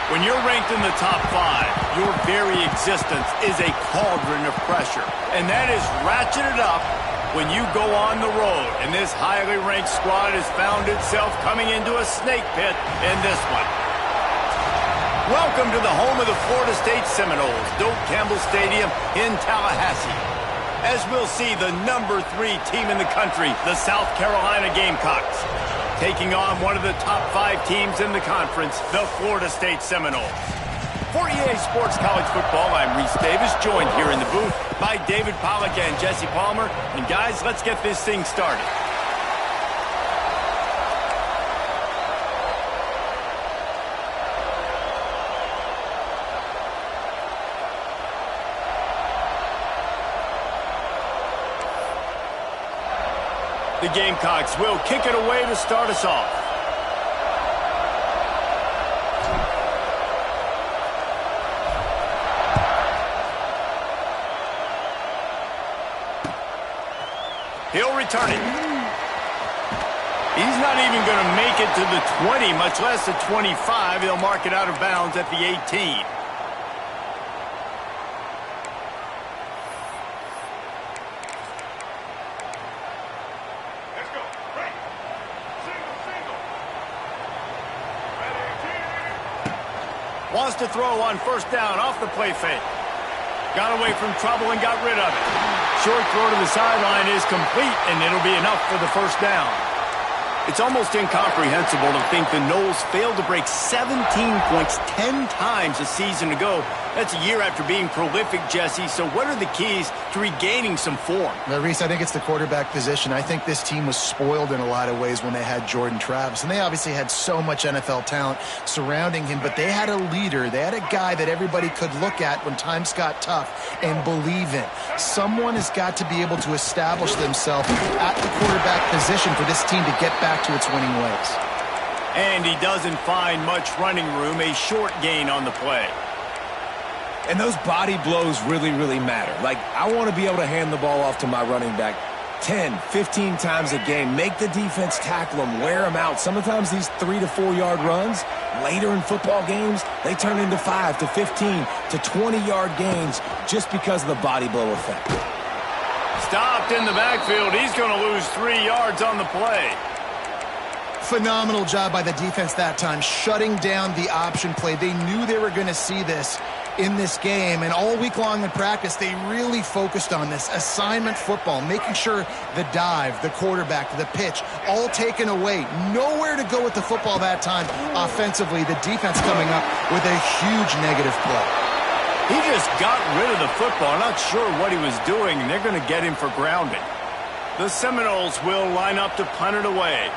When you're ranked in the top 5, your very existence is a cauldron of pressure. And that is ratcheted up when you go on the road. And this highly ranked squad has found itself coming into a snake pit in this one. Welcome to the home of the Florida State Seminoles, Doak Campbell Stadium in Tallahassee. As we'll see, the number 3 team in the country, the South Carolina Gamecocks, taking on one of the top 5 teams in the conference, the Florida State Seminoles. For EA Sports College Football, I'm Reese Davis, joined here in the booth by David Pollack and Jesse Palmer. And guys, let's get this thing started. The Gamecocks will kick it away to start us off. He'll return it. He's not even going to make it to the 20, much less the 25. He'll mark it out of bounds at the 18. Wants to throw on first down off the play fake. Got away from trouble and got rid of it. Short throw to the sideline is complete, and it'll be enough for the first down. It's almost incomprehensible to think the Noles failed to break 17 points 10 times a season ago. That's a year after being prolific, Jesse. So what are the keys to regaining some form? Well, Reese, I think it's the quarterback position. I think this team was spoiled in a lot of ways when they had Jordan Travis. And they obviously had so much NFL talent surrounding him, but they had a leader. They had a guy that everybody could look at when times got tough and believe in. Someone has got to be able to establish themselves at the quarterback position for this team to get back to its winning ways. And he doesn't find much running room, a short gain on the play. And those body blows really, really matter. Like, I want to be able to hand the ball off to my running back 10, 15 times a game. Make the defense tackle them, wear them out. Sometimes these 3 to 4 yard runs, later in football games, they turn into 5 to 15 to 20-yard gains just because of the body blow effect. Stopped in the backfield. He's going to lose 3 yards on the play. Phenomenal job by the defense that time, shutting down the option play. They knew they were going to see this in this game, and all week long in practice, they really focused on this assignment football, making sure the dive, the quarterback, the pitch, all taken away. Nowhere to go with the football that time offensively. The defense coming up with a huge negative play. He just got rid of the football. Not sure what he was doing, and they're going to get him for grounding. The Seminoles will line up to punt it away.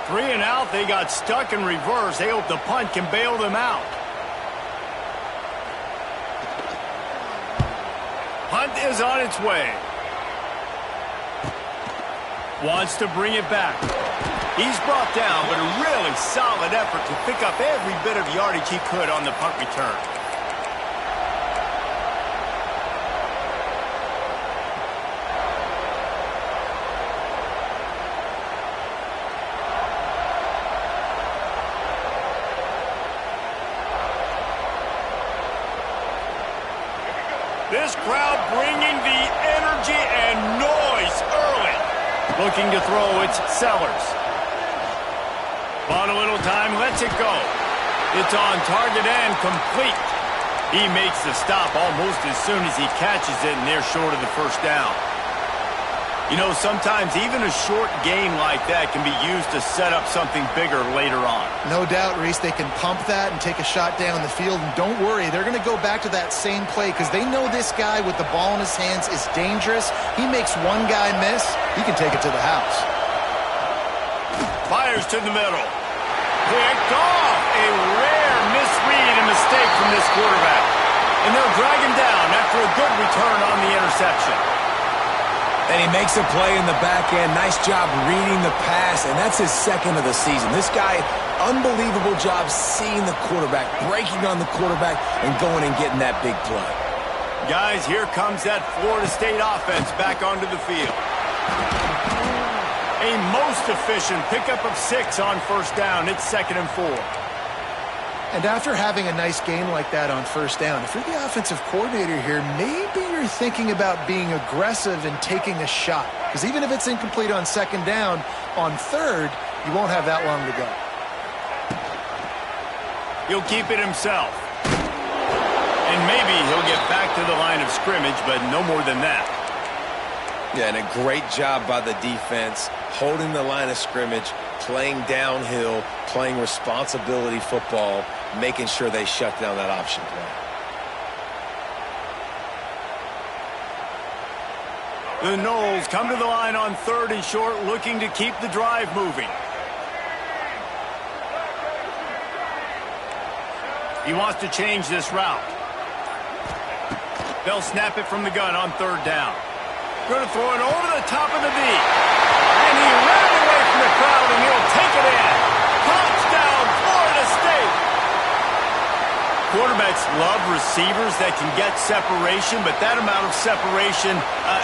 3 and out, they got stuck in reverse. They hope the punt can bail them out. Punt is on its way. Wants to bring it back. He's brought down, but a really solid effort to pick up every bit of yardage he could on the punt return. This crowd bringing the energy and noise early. Looking to throw, it's Sellers. Bought a little time, lets it go. It's on target and complete. He makes the stop almost as soon as he catches it, and they're short of the first down. You know, sometimes even a short gain like that can be used to set up something bigger later on. No doubt, Reese, they can pump that and take a shot down the field. And don't worry, they're going to go back to that same play because they know this guy with the ball in his hands is dangerous. He makes one guy miss, he can take it to the house. Fires to the middle. Picked off. A rare misread and mistake from this quarterback. And they'll drag him down after a good return on the interception. And he makes a play in the back end. Nice job reading the pass, and that's his second of the season. This guy, unbelievable job seeing the quarterback, breaking on the quarterback, and going and getting that big play. Guys, here comes that Florida State offense back onto the field. A most efficient pickup of 6 on first down. It's 2nd and 4. And after having a nice game like that on first down, if you're the offensive coordinator here, maybe you're thinking about being aggressive and taking a shot. Because even if it's incomplete on second down, on third, you won't have that long to go. He'll keep it himself. And maybe he'll get back to the line of scrimmage, but no more than that. Yeah, and a great job by the defense, holding the line of scrimmage, playing downhill, playing responsibility football, making sure they shut down that option play. The Noles come to the line on 3rd and short, looking to keep the drive moving. He wants to change this route. They'll snap it from the gun on 3rd down. Going to throw it over the top of the D. And he ran away from the crowd, and he'll take it in. Touchdown, Florida State. Quarterbacks love receivers that can get separation, but that amount of separation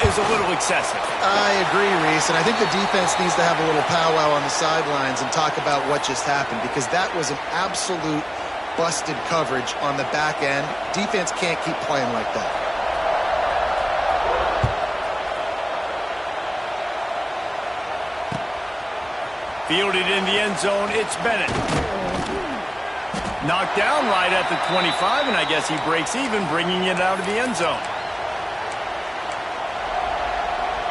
is a little excessive. I agree, Reese, and I think the defense needs to have a little powwow on the sidelines and talk about what just happened, because that was an absolute busted coverage on the back end. Defense can't keep playing like that. Fielded in the end zone, it's Bennett. Knocked down right at the 25, and I guess he breaks even, bringing it out of the end zone.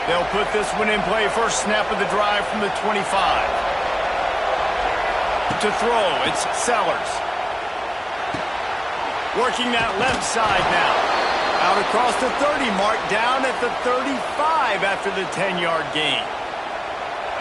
They'll put this one in play. First snap of the drive from the 25. To throw, it's Sellers. Working that left side now. Out across the 30, marked down at the 35 after the 10-yard gain.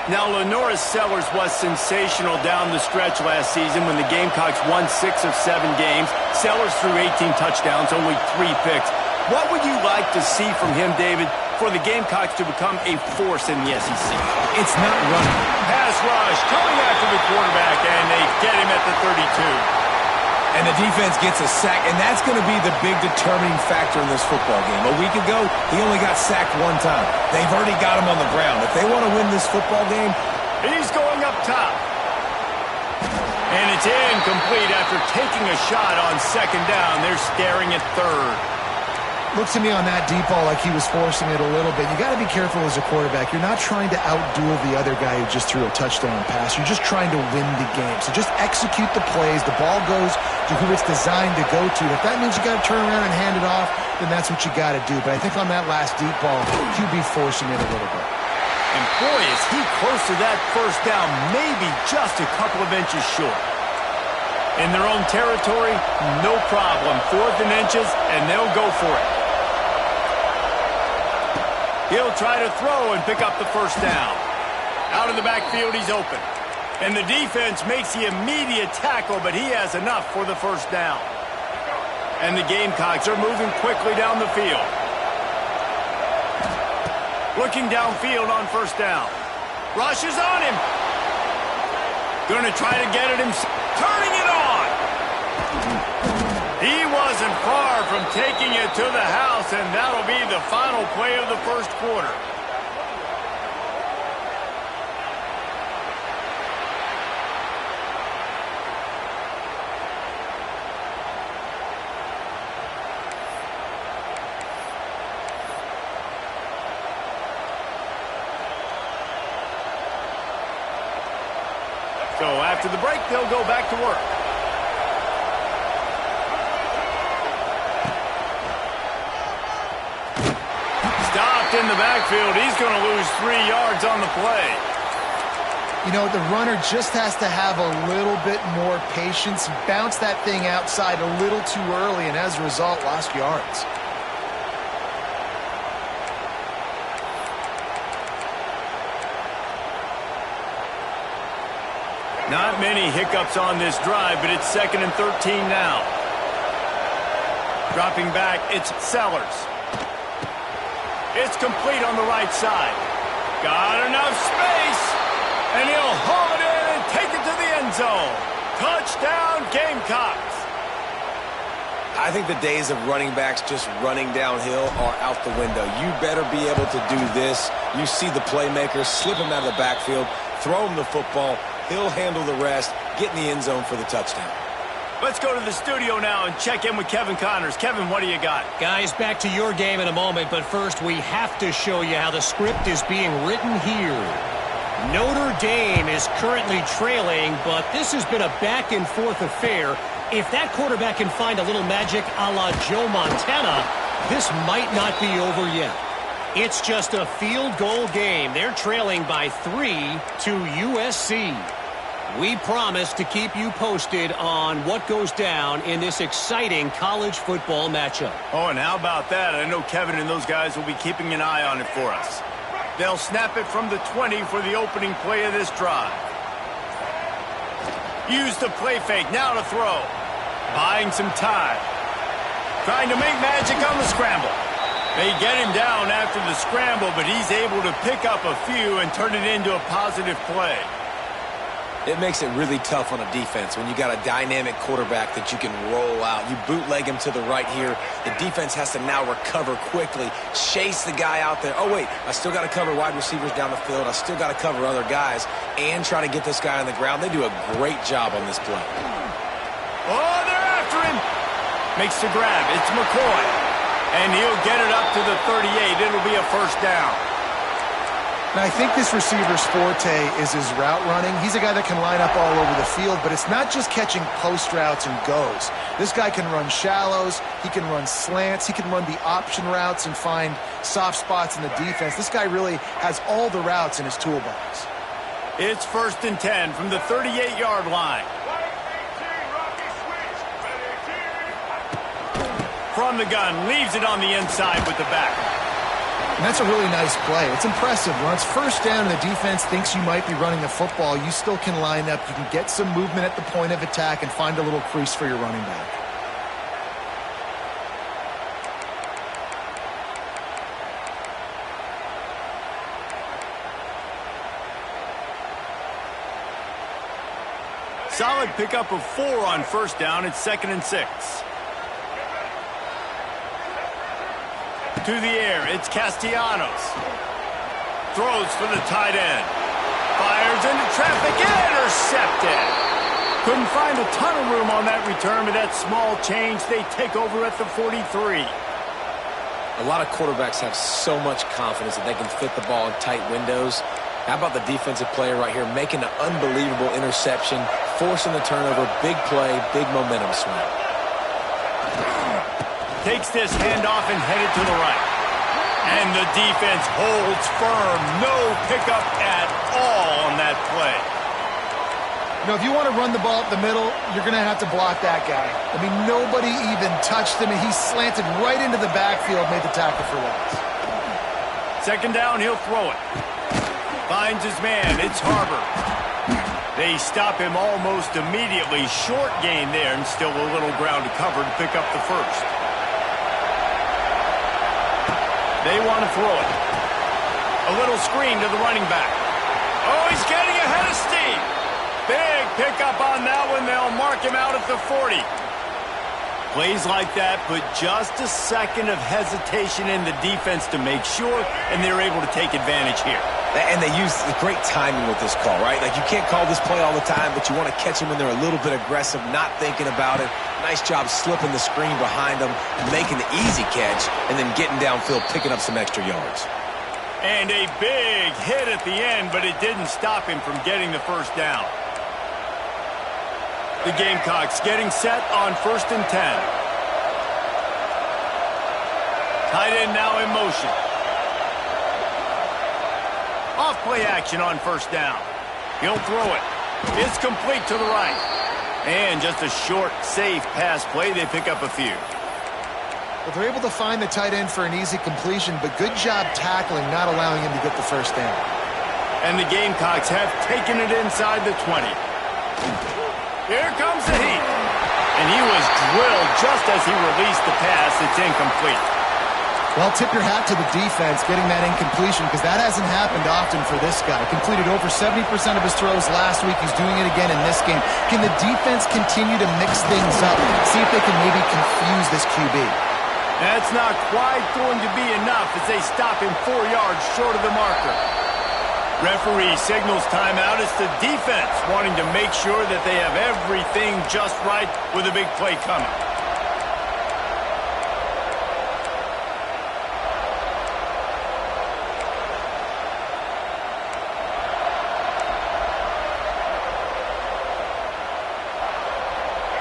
Now, LaNorris Sellers was sensational down the stretch last season when the Gamecocks won 6 of 7 games. Sellers threw 18 touchdowns, only 3 picks. What would you like to see from him, David, for the Gamecocks to become a force in the SEC? It's not running. Pass rush coming after the quarterback, and they get him at the 32. And the defense gets a sack, and that's going to be the big determining factor in this football game. A week ago, he only got sacked 1 time. They've already got him on the ground. If they want to win this football game, he's going up top. And it's incomplete after taking a shot on second down. They're staring at 3rd. Looks to me on that deep ball like he was forcing it a little bit. You got to be careful as a quarterback. You're not trying to outduel the other guy who just threw a touchdown pass. You're just trying to win the game. So just execute the plays. The ball goes to who it's designed to go to. If that means you got to turn around and hand it off, then that's what you got to do. But I think on that last deep ball, QB forcing it a little bit. And boy, is he close to that first down, maybe just a couple of inches short. In their own territory, no problem. 4th and inches, and they'll go for it. He'll try to throw and pick up the first down. Out of the backfield, he's open. And the defense makes the immediate tackle, but he has enough for the first down. And the Gamecocks are moving quickly down the field. Looking downfield on first down. Rush is on him. Going to try to get it himself. Turning it on. He wasn't far from taking it to the house, and that'll be the final play of the first quarter. So after the break, they'll go back to work. Stopped in the backfield. He's going to lose 3 yards on the play. You know, the runner just has to have a little bit more patience. Bounce that thing outside a little too early, and as a result, lost yards. Not many hiccups on this drive, but it's 2nd and 13 now. Dropping back, it's Sellers. It's complete on the right side. Got enough space, and he'll haul it in and take it to the end zone. Touchdown, Gamecocks. I think the days of running backs just running downhill are out the window. You better be able to do this. You see the playmaker, slip him out of the backfield, throw him the football. He'll handle the rest, get in the end zone for the touchdown. Let's go to the studio now and check in with Kevin Connors. Kevin, what do you got? Guys, back to your game in a moment, but first we have to show you how the script is being written here. Notre Dame is currently trailing, but this has been a back-and-forth affair. If that quarterback can find a little magic a la Joe Montana, this might not be over yet. It's just a field goal game. They're trailing by 3 to USC. We promise to keep you posted on what goes down in this exciting college football matchup. Oh, and how about that? I know Kevin and those guys will be keeping an eye on it for us. They'll snap it from the 20 for the opening play of this drive. Use the play fake, now to throw. Buying some time. Trying to make magic on the scramble. They get him down after the scramble, but he's able to pick up a few and turn it into a positive play. It makes it really tough on a defense when you got a dynamic quarterback that you can roll out. You bootleg him to the right here. The defense has to now recover quickly, chase the guy out there. Oh, wait, I still got to cover wide receivers down the field. I still got to cover other guys and try to get this guy on the ground. They do a great job on this play. Oh, they're after him. Makes the grab. It's McCoy. And he'll get it up to the 38. It'll be a first down. Now, I think this receiver's forte is his route running. He's a guy that can line up all over the field, but it's not just catching post routes and goes. This guy can run shallows, he can run slants, he can run the option routes and find soft spots in the defense. This guy really has all the routes in his toolbox. It's 1st and 10 from the 38-yard line. From the gun, leaves it on the inside with the back. And that's a really nice play. It's impressive. When it's first down and the defense thinks you might be running the football, you still can line up. You can get some movement at the point of attack and find a little crease for your running back. Solid pickup of 4 on first down. It's 2nd and 6. To the air, it's Castellanos. Throws for the tight end. Fires into traffic, intercepted. Couldn't find a ton of room on that return, but that small change, they take over at the 43. A lot of quarterbacks have so much confidence that they can fit the ball in tight windows. How about the defensive player right here making an unbelievable interception, forcing the turnover, big play, big momentum swing. Takes this handoff and headed to the right. And the defense holds firm. No pickup at all on that play. You know, if you want to run the ball up the middle, you're going to have to block that guy. I mean, nobody even touched him, and he slanted right into the backfield, made the tackle for loss. 2nd down, he'll throw it. Finds his man. It's Harbor. They stop him almost immediately. Short gain there, and still a little ground to cover to pick up the first. They want to throw it. A little screen to the running back. Oh, he's getting ahead of steam. Big pickup on that one. They'll mark him out at the 40. Plays like that, but just a second of hesitation in the defense to make sure, and they're able to take advantage here. And they use great timing with this call, right? Like, you can't call this play all the time, but you want to catch them when they're a little bit aggressive, not thinking about it. Nice job slipping the screen behind them, making the easy catch, and then getting downfield, picking up some extra yards. And a big hit at the end, but it didn't stop him from getting the first down. The Gamecocks getting set on 1st and 10. Tight end now in motion. Off play action on first down. He'll throw it. It's complete to the right. And just a short, safe pass play. They pick up a few. Well, they're able to find the tight end for an easy completion, but good job tackling, not allowing him to get the first down. And the Gamecocks have taken it inside the 20. Here comes the heat. And he was drilled just as he released the pass. It's incomplete. Well, tip your hat to the defense getting that incompletion, because that hasn't happened often for this guy. Completed over 70% of his throws last week. He's doing it again in this game. Can the defense continue to mix things up? See if they can maybe confuse this QB. That's not quite going to be enough as they stop him 4 yards short of the marker. Referee signals timeout. It's the defense wanting to make sure that they have everything just right with a big play coming.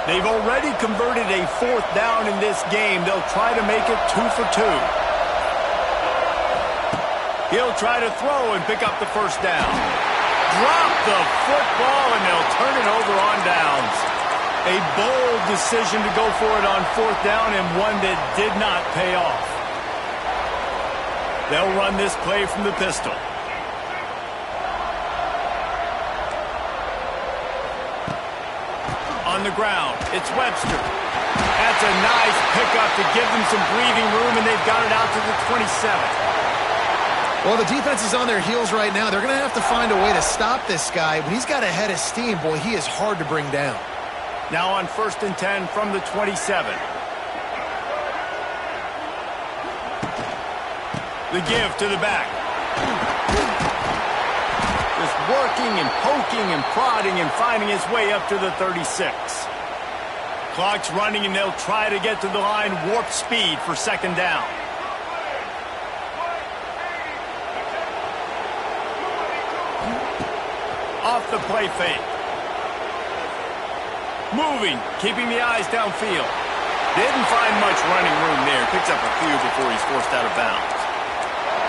They've already converted a 4th down in this game. They'll try to make it 2 for 2. He'll try to throw and pick up the 1st down. Drop the football, and they'll turn it over on downs. A bold decision to go for it on 4th down, and one that did not pay off. They'll run this play from the pistol. On the ground, it's Webster. That's a nice pickup to give them some breathing room, and they've got it out to the 27. Well, the defense is on their heels right now. They're going to have to find a way to stop this guy. But he's got a head of steam. Boy, he is hard to bring down. Now on 1st and 10 from the 27. The give to the back. Just working and poking and prodding and finding his way up to the 36. Clock's running, and they'll try to get to the line warp speed for 2nd down. Off the play fake. Moving, keeping the eyes downfield. Didn't find much running room there. Picks up a few before he's forced out of bounds.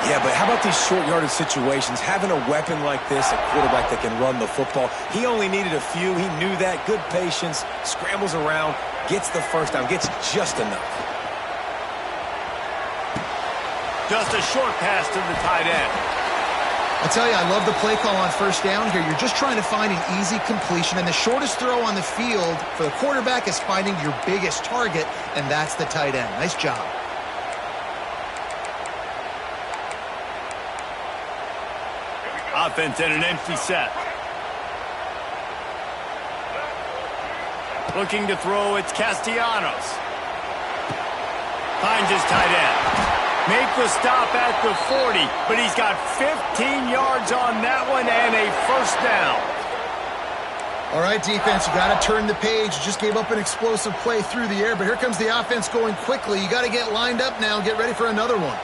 Yeah, but how about these short yardage situations? Having a weapon like this, a quarterback that can run the football, he only needed a few. He knew that. Good patience, scrambles around, gets the 1st down, gets just enough. Just a short pass to the tight end. I tell you, I love the play call on 1st down here. You're just trying to find an easy completion, and the shortest throw on the field for the quarterback is finding your biggest target, and that's the tight end. Nice job. Offense in an empty set. Looking to throw, it's Castellanos. Finds his tight end. Make the stop at the 40, but he's got 15 yards on that one and a 1st down. All right, defense, you got to turn the page. You just gave up an explosive play through the air, but here comes the offense going quickly. You got to get lined up now and get ready for another one.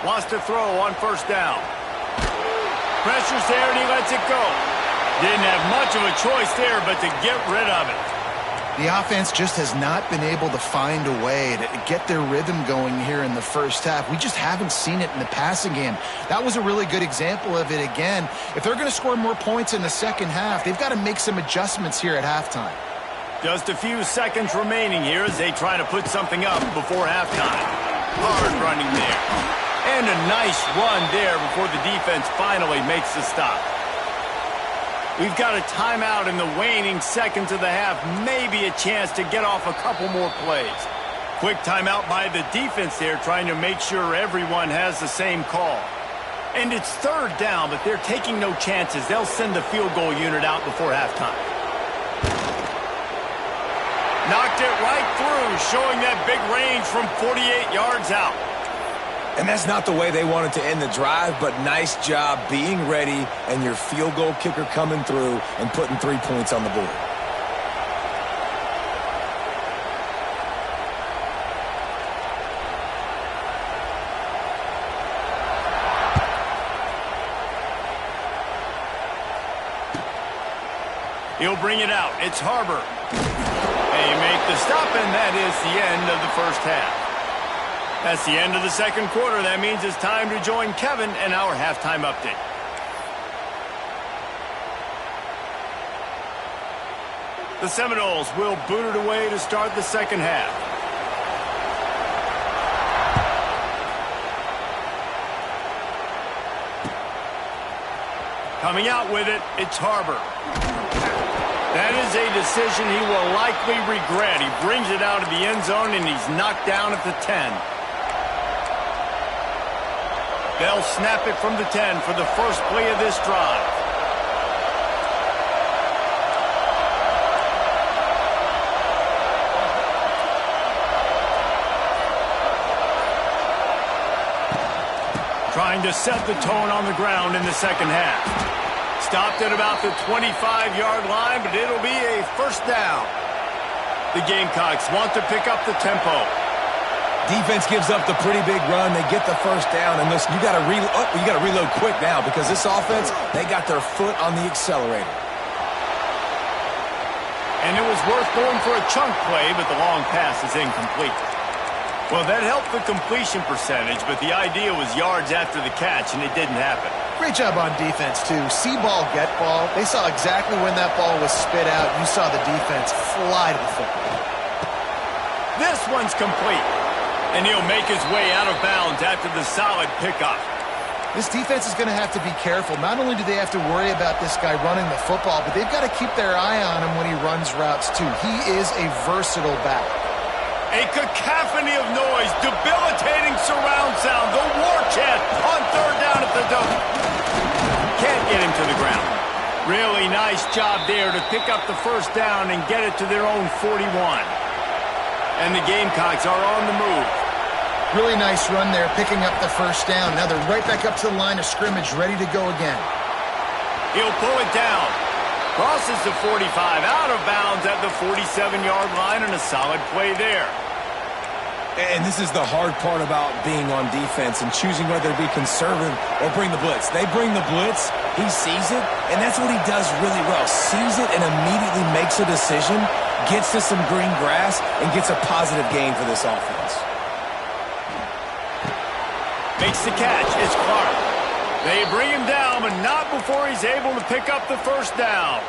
Wants to throw on 1st down. Pressure's there, and he lets it go. Didn't have much of a choice there, but to get rid of it. The offense just has not been able to find a way to get their rhythm going here in the 1st half. We just haven't seen it in the passing game. That was a really good example of it again. If they're going to score more points in the 2nd half, they've got to make some adjustments here at halftime. Just a few seconds remaining here as they try to put something up before halftime. Hard running there. And a nice run there before the defense finally makes the stop. We've got a timeout in the waning seconds of the half. Maybe a chance to get off a couple more plays. Quick timeout by the defense there, trying to make sure everyone has the same call. And it's 3rd down, but they're taking no chances. They'll send the field goal unit out before halftime. Knocked it right through, showing that big range from 48 yards out. And that's not the way they wanted to end the drive, but nice job being ready and your field goal kicker coming through and putting 3 points on the board. He'll bring it out. It's Harbor. They make the stop, and that is the end of the 1st half. That's the end of the 2nd quarter. That means it's time to join Kevin and our halftime update. The Seminoles will boot it away to start the 2nd half. Coming out with it, it's Harbor. That is a decision he will likely regret. He brings it out of the end zone, and he's knocked down at the 10. They'll snap it from the 10 for the first play of this drive. trying to set the tone on the ground in the second half. Stopped at about the 25-yard line, but it'll be a first down. The Gamecocks want to pick up the tempo. Defense gives up the pretty big run. They get the first down. And listen, you got to reload quick now because this offense, they got their foot on the accelerator. And it was worth going for a chunk play, but the long pass is incomplete. Well, that helped the completion percentage, but the idea was yards after the catch, and it didn't happen. Great job on defense, too. See ball, get ball. They saw exactly when that ball was spit out. You saw the defense fly to the football. This one's complete. And he'll make his way out of bounds after the solid pickup. This defense is going to have to be careful. Not only do they have to worry about this guy running the football, but they've got to keep their eye on him when he runs routes, too. He is a versatile back. A cacophony of noise, debilitating surround sound, the war chant on third down at the dome. Can't get him to the ground. Really nice job there to pick up the first down and get it to their own 41. And the Gamecocks are on the move. Really nice run there, picking up the first down. Now they're right back up to the line of scrimmage, ready to go again. He'll pull it down. Crosses the 45, out of bounds at the 47-yard line, and a solid play there. And this is the hard part about being on defense and choosing whether to be conservative or bring the blitz. They bring the blitz, he sees it, and that's what he does really well. Sees it and immediately makes a decision, gets to some green grass, and gets a positive gain for this offense. Makes the catch. It's Clark. They bring him down, but not before he's able to pick up the first down.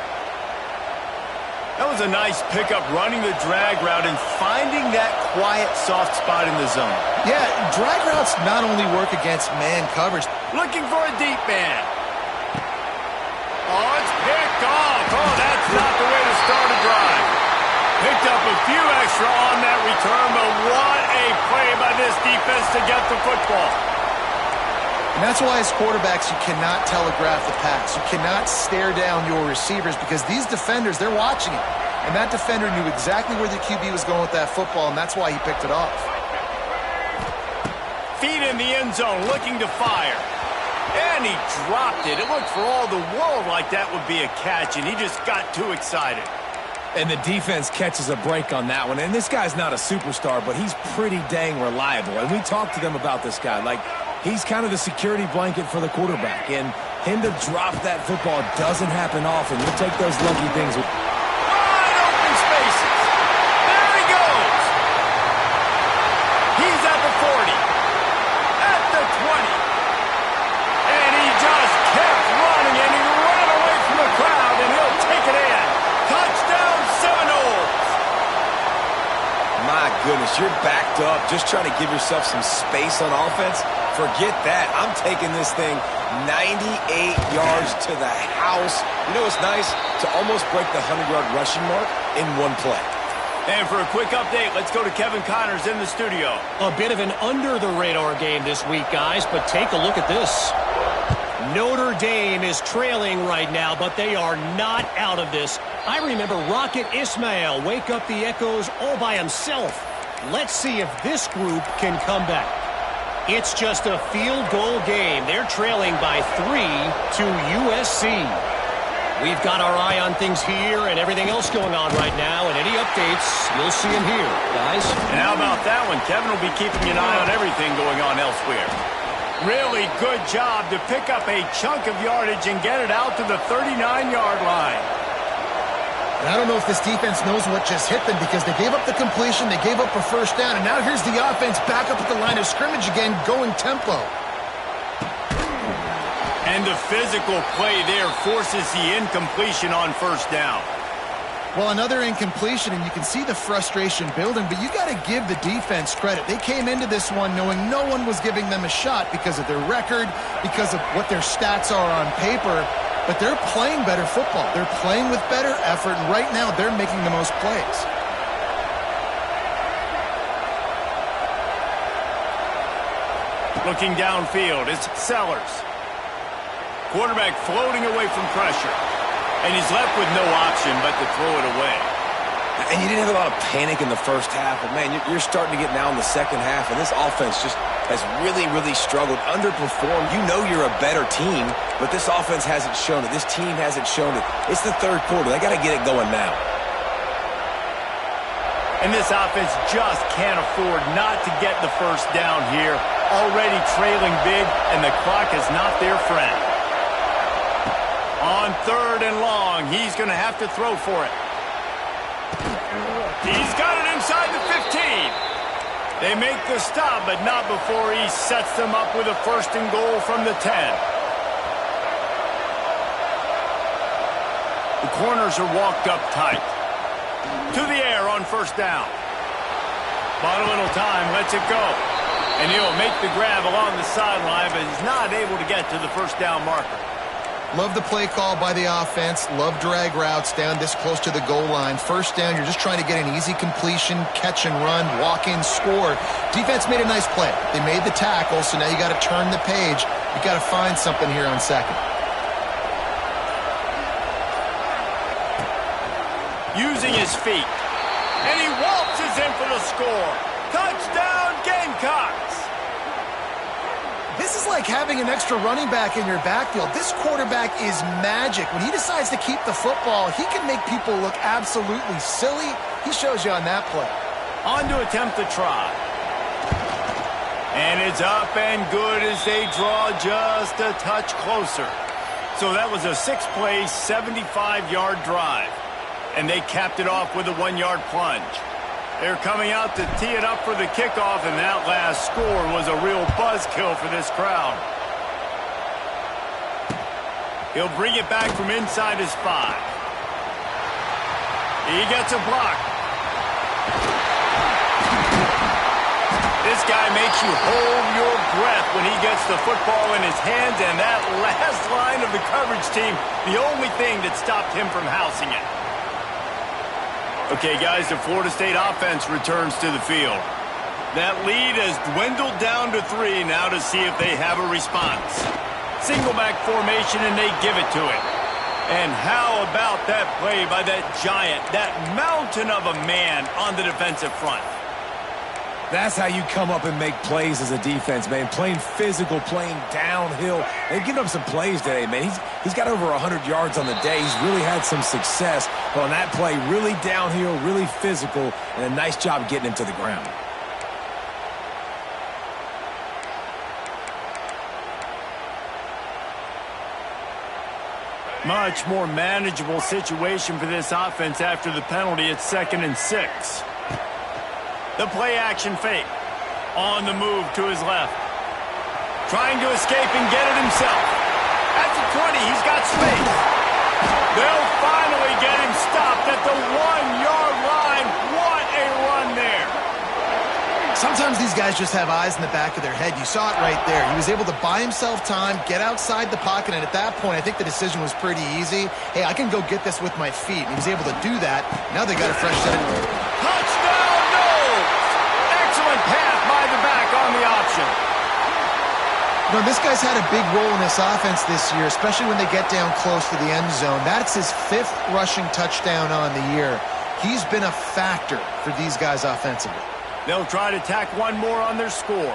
That was a nice pickup, running the drag route and finding that quiet, soft spot in the zone. Yeah, drag routes not only work against man coverage. Looking for a deep man. Oh, it's picked off. Oh, that's not the way to start a drive. Picked up a few extra on that return, but what a play by this defense to get the football. And that's why as quarterbacks, you cannot telegraph the pass. You cannot stare down your receivers because these defenders, they're watching it. And that defender knew exactly where the QB was going with that football, and that's why he picked it off. Feet in the end zone, looking to fire. And he dropped it. It looked for all the world like that would be a catch, and he just got too excited. And the defense catches a break on that one. And this guy's not a superstar, but he's pretty dang reliable. And we talked to them about this guy. Like, he's kind of the security blanket for the quarterback. And him to drop that football doesn't happen often. You take those lucky things. Wide open spaces. There he goes. He's at the 40. At the 20. And he just kept running, and he ran away from the crowd, and he'll take it in. Touchdown, Seminoles. My goodness, you're backed up, just trying to give yourself some space on offense. Forget that. I'm taking this thing 98 yards to the house. You know what's nice? To almost break the 100-yard rushing mark in one play. And for a quick update, let's go to Kevin Connors in the studio. A bit of an under-the-radar game this week, guys, but take a look at this. Notre Dame is trailing right now, but they are not out of this. I remember Rocket Ismail wake up the Echoes all by himself. Let's see if this group can come back. It's just a field goal game. They're trailing by 3 to USC. We've got our eye on things here and everything else going on right now, and any updates, you'll see them here, guys. And how about that one? Kevin will be keeping an eye on everything going on elsewhere. Really good job to pick up a chunk of yardage and get it out to the 39-yard line. And I don't know if this defense knows what just hit them because they gave up the completion, they gave up a first down, and now here's the offense back up at the line of scrimmage again, going tempo. And the physical play there forces the incompletion on first down. Well, another incompletion, and you can see the frustration building, but you got to give the defense credit. They came into this one knowing no one was giving them a shot because of their record, because of what their stats are on paper, but they're playing better football. They're playing with better effort, and right now they're making the most plays. Looking downfield, it's Sellers. Quarterback floating away from pressure. And he's left with no option but to throw it away. And you didn't have a lot of panic in the first half, but man, you're starting to get now in the second half, and this offense just has really, really struggled, underperformed. You know you're a better team, but this offense hasn't shown it. This team hasn't shown it. It's the third quarter. They got to get it going now. And this offense just can't afford not to get the first down here. Already trailing big, and the clock is not their friend. On 3rd and long, he's going to have to throw for it. He's got it inside the 15. They make the stop, but not before he sets them up with a 1st and goal from the 10. The corners are walked up tight. To the air on 1st down. Bought a little time, lets it go. And he'll make the grab along the sideline, but he's not able to get to the 1st down marker. Love the play call by the offense. Love drag routes down this close to the goal line. 1st down, you're just trying to get an easy completion, catch and run, walk in, score. Defense made a nice play. They made the tackle, so now you got to turn the page. You got to find something here on 2nd. Using his feet. And he waltzes in for the score. Touchdown, Gamecocks! This is like having an extra running back in your backfield. This quarterback is magic. When he decides to keep the football, he can make people look absolutely silly. He shows you on that play. On to attempt the try. And it's up and good as they draw just a touch closer. So that was a 6-play, 75-yard drive. And they capped it off with a 1-yard plunge. They're coming out to tee it up for the kickoff, and that last score was a real buzzkill for this crowd. He'll bring it back from inside his 5. He gets a block. This guy makes you hold your breath when he gets the football in his hands, and that last line of the coverage team, the only thing that stopped him from housing it. Okay, guys, the Florida State offense returns to the field. That lead has dwindled down to 3 now to see if they have a response. Single back formation, and they give it to him. And how about that play by that giant, that mountain of a man on the defensive front? That's how you come up and make plays as a defense, man. Playing physical, playing downhill. They've given up some plays today, man. He's got over 100 yards on the day. He's really had some success. But on that play, really downhill, really physical, and a nice job getting him to the ground. Much more manageable situation for this offense after the penalty at 2nd and 6. The play-action fake. On the move to his left. Trying to escape and get it himself. At the 20, he's got space. They'll finally get him stopped at the 1-yard line. What a run there. Sometimes these guys just have eyes in the back of their head. You saw it right there. He was able to buy himself time, get outside the pocket, and at that point, I think the decision was pretty easy. Hey, I can go get this with my feet. And he was able to do that. Now they got a fresh set of... Touchdown, no! Excellent pass by the back on the option. You know, this guy's had a big role in this offense this year, especially when they get down close to the end zone. That's his 5th rushing touchdown on the year. He's been a factor for these guys offensively. They'll try to tack one more on their score.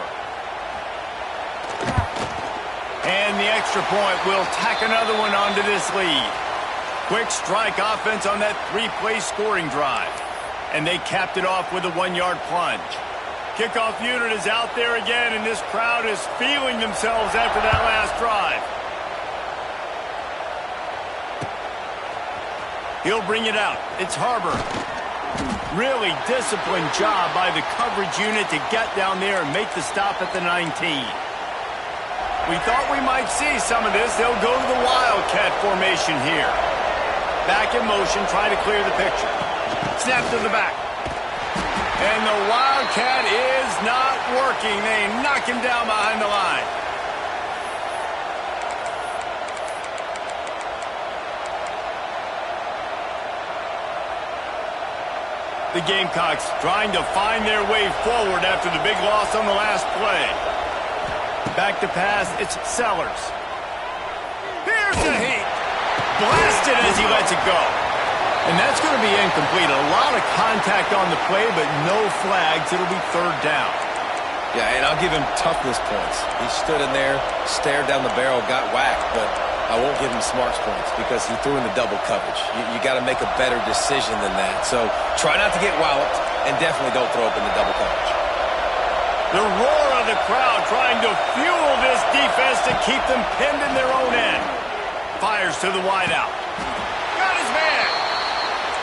And the extra point will tack another one onto this lead. Quick strike offense on that 3-play scoring drive. And they capped it off with a 1-yard plunge. Kickoff unit is out there again, and this crowd is feeling themselves after that last drive. He'll bring it out. It's Harbor. Really disciplined job by the coverage unit to get down there and make the stop at the 19. We thought we might see some of this. They'll go to the Wildcat formation here. Back in motion, try to clear the picture. Snap to the back. And the Wildcat is not working. They knock him down behind the line. The Gamecocks trying to find their way forward after the big loss on the last play. Back to pass, it's Sellers. Here's the heat. Blasted as he lets it go. And that's going to be incomplete. A lot of contact on the play, but no flags. It'll be third down. Yeah, and I'll give him toughness points. He stood in there, stared down the barrel, got whacked, but I won't give him smarts points because he threw in the double coverage. You got to make a better decision than that. So try not to get walloped, and definitely don't throw up in the double coverage. The roar of the crowd trying to fuel this defense to keep them pinned in their own end. Fires to the wideout. Got his man.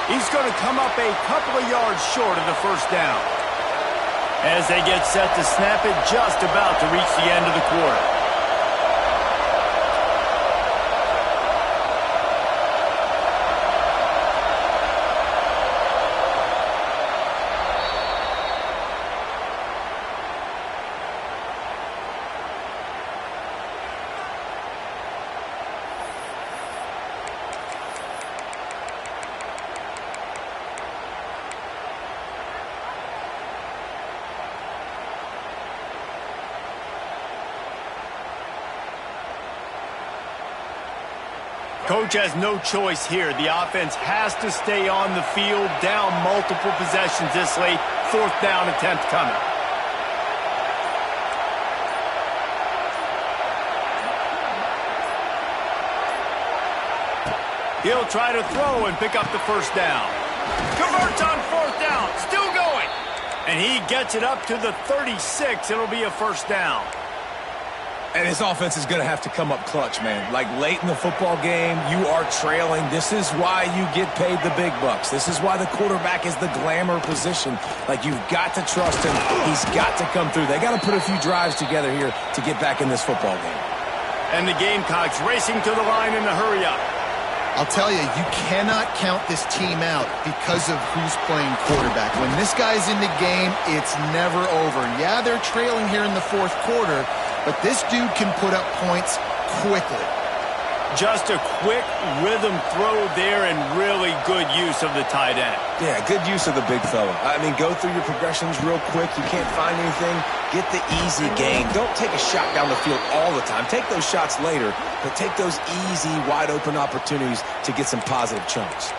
He's going to come up a couple of yards short of the first down. As they get set to snap it, just about to reach the end of the quarter. Coach has no choice here. The offense has to stay on the field, down multiple possessions this late. Fourth down attempt coming. He'll try to throw and pick up the first down. Converts on fourth down. Still going. And he gets it up to the 36. It'll be a first down. And his offense is going to have to come up clutch, man. Like late in the football game, you are trailing. This is why you get paid the big bucks. This is why the quarterback is the glamour position. Like, you've got to trust him. He's got to come through. They got to put a few drives together here to get back in this football game. And the Gamecocks racing to the line in the hurry up. I'll tell you, you cannot count this team out because of who's playing quarterback. When this guy's in the game, it's never over. Yeah, they're trailing here in the fourth quarter, but this dude can put up points quickly. Just a quick rhythm throw there and really good use of the tight end. Yeah, good use of the big fella. I mean, go through your progressions real quick. You can't find anything. Get the easy gain. Don't take a shot down the field all the time. Take those shots later, but take those easy, wide-open opportunities to get some positive chunks.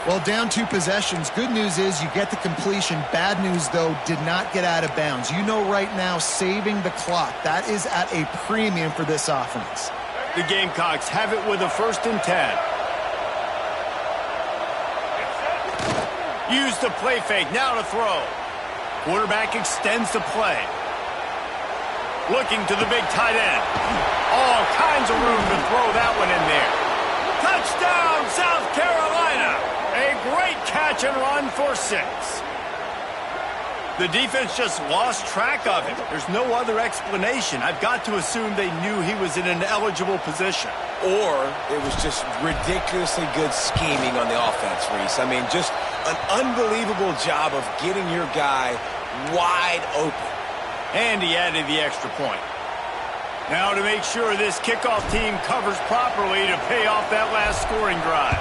Well, down 2 possessions. Good news is you get the completion. Bad news, though, did not get out of bounds. You know right now, saving the clock. That is at a premium for this offense. The Gamecocks have it with a 1st and 10. Use the play fake, now to throw. Quarterback extends the play. Looking to the big tight end. All kinds of room to throw that one in there. Touchdown, South Carolina! A great catch and run for 6. The defense just lost track of him. There's no other explanation. I've got to assume they knew he was in an eligible position. Or it was just ridiculously good scheming on the offense, Reese. I mean, just an unbelievable job of getting your guy wide open. And he added the extra point. Now to make sure this kickoff team covers properly to pay off that last scoring drive.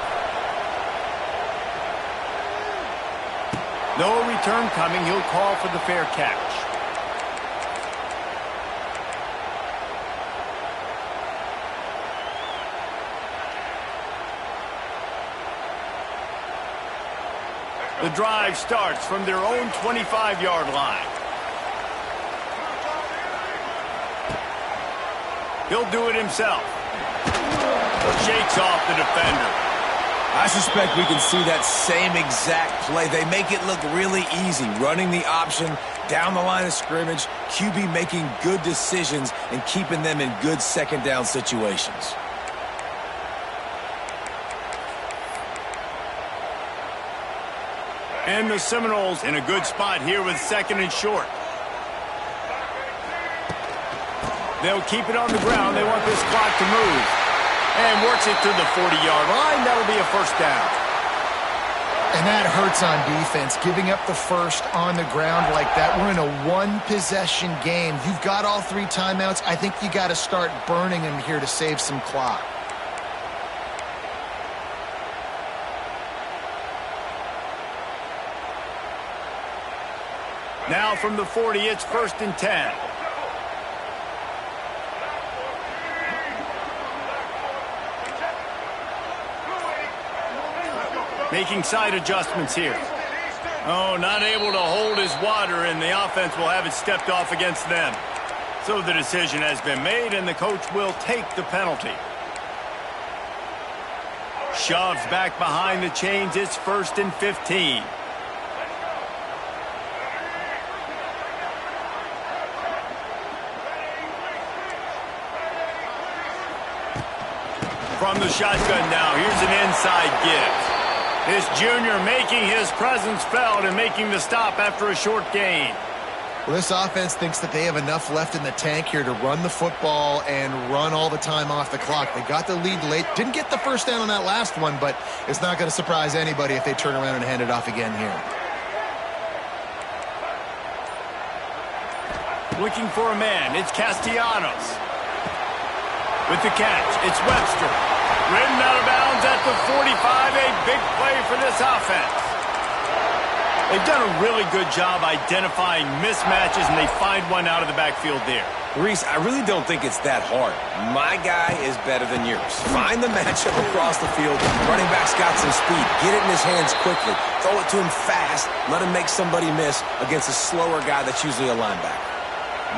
No return coming. He'll call for the fair catch. The drive starts from their own 25-yard line. He'll do it himself. Shakes off the defender. I suspect we can see that same exact play. They make it look really easy, running the option down the line of scrimmage, QB making good decisions and keeping them in good second down situations. And the Seminoles in a good spot here with 2nd and short. They'll keep it on the ground. They want this clock to move. And works it to the 40-yard line. That'll be a first down. And that hurts on defense, giving up the first on the ground like that. We're in a 1-possession game. You've got all 3 timeouts. I think you got to start burning them here to save some clock. Now from the 40, it's 1st and 10. Making side adjustments here. Oh, not able to hold his water, and the offense will have it stepped off against them. So the decision has been made, and the coach will take the penalty. Shoves back behind the chains. It's 1st and 15. From the shotgun now, here's an inside give. This junior making his presence felt and making the stop after a short gain. Well, this offense thinks that they have enough left in the tank here to run the football and run all the time off the clock. They got the lead late. Didn't get the first down on that last one, but it's not going to surprise anybody if they turn around and hand it off again here. Looking for a man. It's Castellanos. With the catch, it's Webster. Ridden out of bounds at the 45. A big play for this offense. They've done a really good job identifying mismatches, and they find one out of the backfield there. Reese, I really don't think it's that hard. My guy is better than yours. Find the matchup across the field. Running back's got some speed. Get it in his hands quickly. Throw it to him fast. Let him make somebody miss against a slower guy that's usually a linebacker.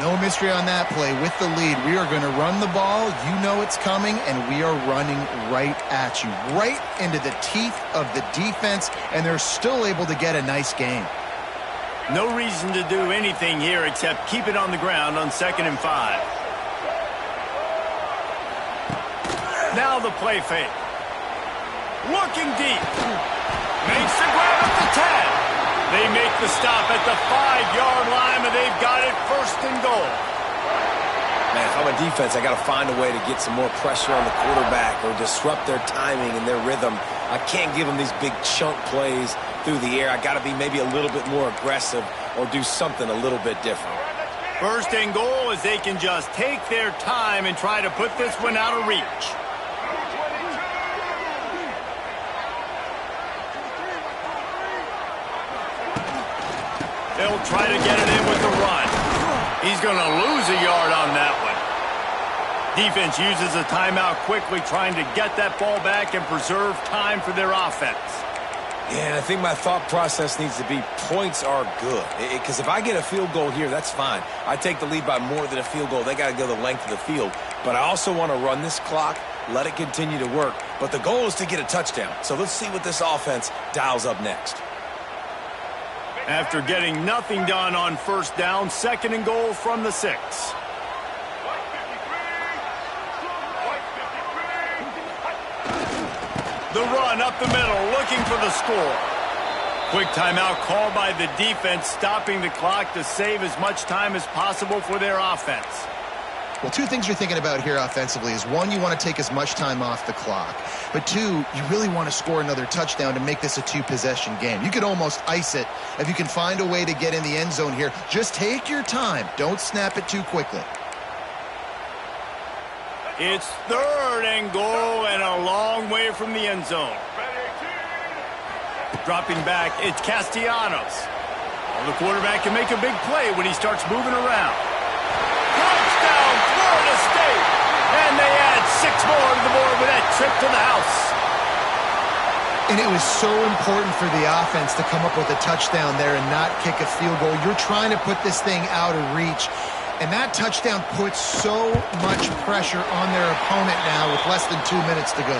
No mystery on that play. With the lead, we are going to run the ball. You know it's coming, and we are running right at you. Right into the teeth of the defense, and they're still able to get a nice gain. No reason to do anything here except keep it on the ground on 2nd and 5. Now the play fake. Looking deep. Makes the grab at the 10. They make the stop at the 5-yard line, and they've got it 1st and goal. Man, if I'm a defense, I got to find a way to get some more pressure on the quarterback or disrupt their timing and their rhythm. I can't give them these big chunk plays through the air. I got to be maybe a little bit more aggressive or do something a little bit different. 1st and goal as they can just take their time and try to put this one out of reach. They'll try to get it in with the run. He's going to lose a yard on that one. Defense uses a timeout quickly, trying to get that ball back and preserve time for their offense. Yeah, and I think my thought process needs to be points are good. Because if I get a field goal here, that's fine. I take the lead by more than a field goal. They got to go the length of the field. But I also want to run this clock, let it continue to work. But the goal is to get a touchdown. So let's see what this offense dials up next. After getting nothing done on 1st down, 2nd and goal from the 6. The run up the middle, looking for the score. Quick timeout called by the defense, stopping the clock to save as much time as possible for their offense. Well, 2 things you're thinking about here offensively is, 1, you want to take as much time off the clock. But 2, you really want to score another touchdown to make this a 2-possession game. You could almost ice it if you can find a way to get in the end zone here. Just take your time. Don't snap it too quickly. It's 3rd and goal and a long way from the end zone. Dropping back, it's Castellanos. Well, the quarterback can make a big play when he starts moving around. Touchdown, Florida State! And they add 6 more to the board with that trip to the house. And it was so important for the offense to come up with a touchdown there and not kick a field goal. You're trying to put this thing out of reach. And that touchdown puts so much pressure on their opponent now with less than 2 minutes to go.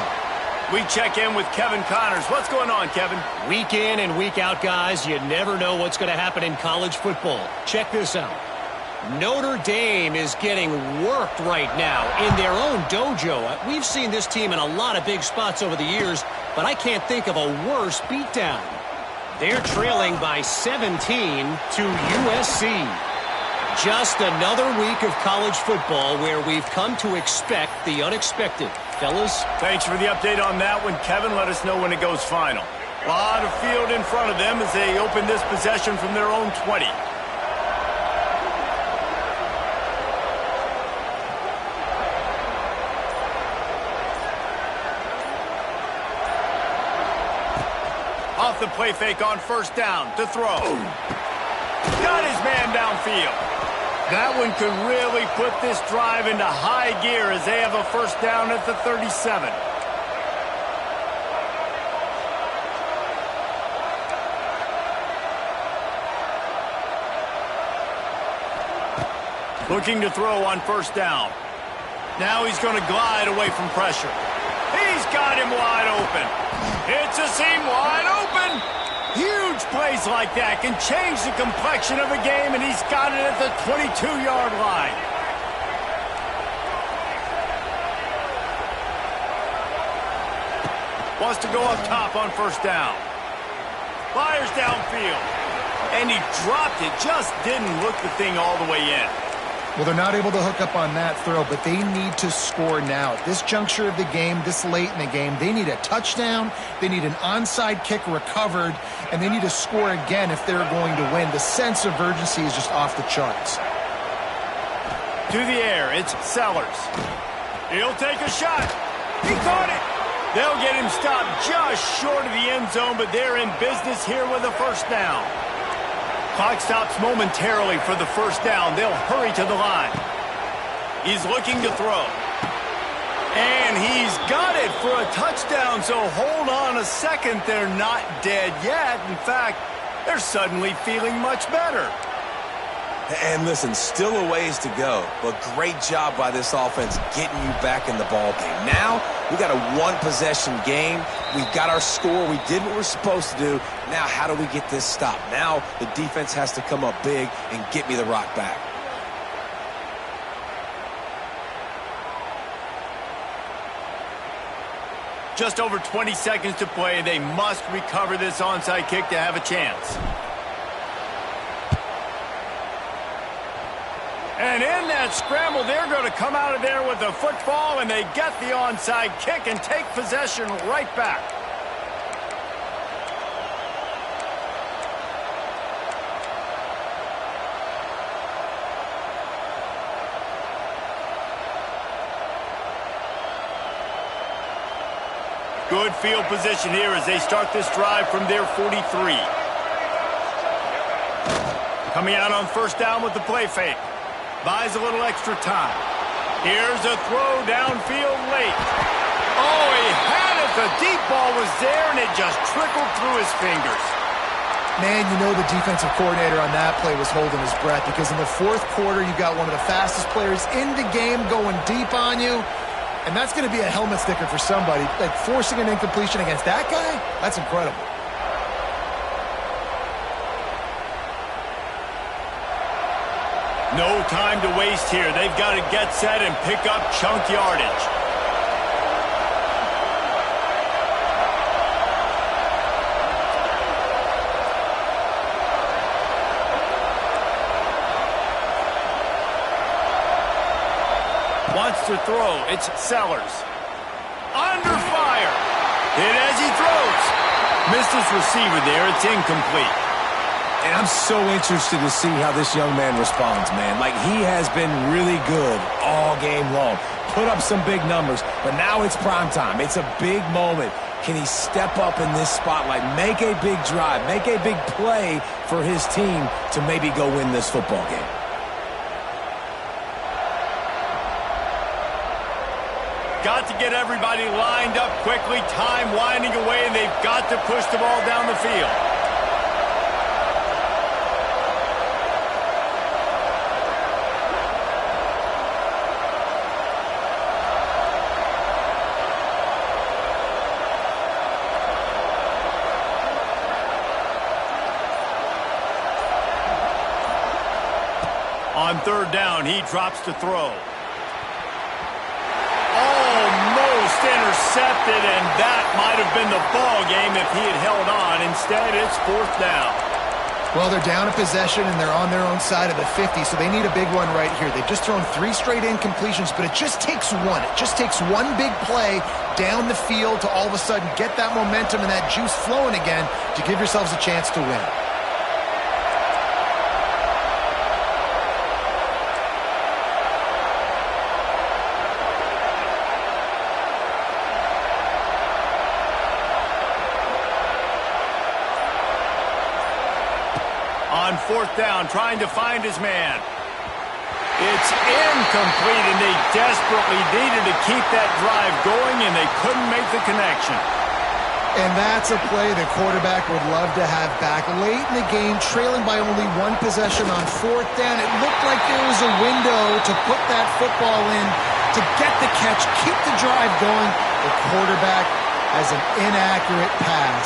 We check in with Kevin Connors. What's going on, Kevin? Week in and week out, guys, you never know what's going to happen in college football. Check this out. Notre Dame is getting worked right now in their own dojo. We've seen this team in a lot of big spots over the years, but I can't think of a worse beatdown. They're trailing by 17 to USC. Just another week of college football where we've come to expect the unexpected. Fellas? Thanks for the update on that one, Kevin. Let us know when it goes final. A lot of field in front of them as they open this possession from their own 20. Off the play fake on 1st down to throw. Got his man downfield. That one could really put this drive into high gear as they have a 1st down at the 37. Looking to throw on first down. Now he's going to glide away from pressure. He's got him wide open. It's a seam wide open. Huge plays like that can change the complexion of a game, and he's got it at the 22-yard line. Wants to go up top on first down. Fires downfield. And he dropped it. Just didn't look the thing all the way in. Well, they're not able to hook up on that throw, but they need to score now. At this juncture of the game, this late in the game, they need a touchdown, they need an onside kick recovered, and they need to score again if they're going to win. The sense of urgency is just off the charts. To the air, it's Sellers. He'll take a shot. He caught it. They'll get him stopped just short of the end zone, but they're in business here with a first down. Clock stops momentarily for the first down. They'll hurry to the line. He's looking to throw. And he's got it for a touchdown, so hold on a second. They're not dead yet. In fact, they're suddenly feeling much better. And listen, still a ways to go, but great job by this offense getting you back in the ball game. Now, we got a one-possession game. We got our score. We did what we're supposed to do. Now, how do we get this stopped? Now, the defense has to come up big and get me the rock back. Just over 20 seconds to play. They must recover this onside kick to have a chance. And in that scramble, they're going to come out of there with a football, and they get the onside kick and take possession right back. Good field position here as they start this drive from their 43. Coming out on first down with the play fake. Buys a little extra time. Here's a throw downfield late. Oh, he had it. The deep ball was there, and it just trickled through his fingers. Man, you know the defensive coordinator on that play was holding his breath, because in the fourth quarter, you got one of the fastest players in the game going deep on you, and that's going to be a helmet sticker for somebody. Like, forcing an incompletion against that guy, that's incredible. No time to waste here. They've got to get set and pick up chunk yardage. Wants to throw. It's Sellers. Under fire. Hit as he throws. Missed his receiver there. It's incomplete. And I'm so interested to see how this young man responds, man. Like, he has been really good all game long. Put up some big numbers, but now it's prime time. It's a big moment. Can he step up in this spotlight, make a big drive, make a big play for his team to maybe go win this football game? Got to get everybody lined up quickly. Time winding away, and they've got to push the ball down the field. On third down, he drops to throw. Almost intercepted, and that might have been the ball game if he had held on. Instead, it's fourth down. Well, they're down a possession, and they're on their own side of the 50, so they need a big one right here. They've just thrown 3 straight incompletions, but it just takes one. It just takes one big play down the field to all of a sudden get that momentum and that juice flowing again to give yourselves a chance to win. On fourth down, trying to find his man. It's incomplete, and they desperately needed to keep that drive going, and they couldn't make the connection. And that's a play the quarterback would love to have back. Late in the game, trailing by only one possession on fourth down, it looked like there was a window to put that football in, to get the catch, keep the drive going. The quarterback has an inaccurate pass.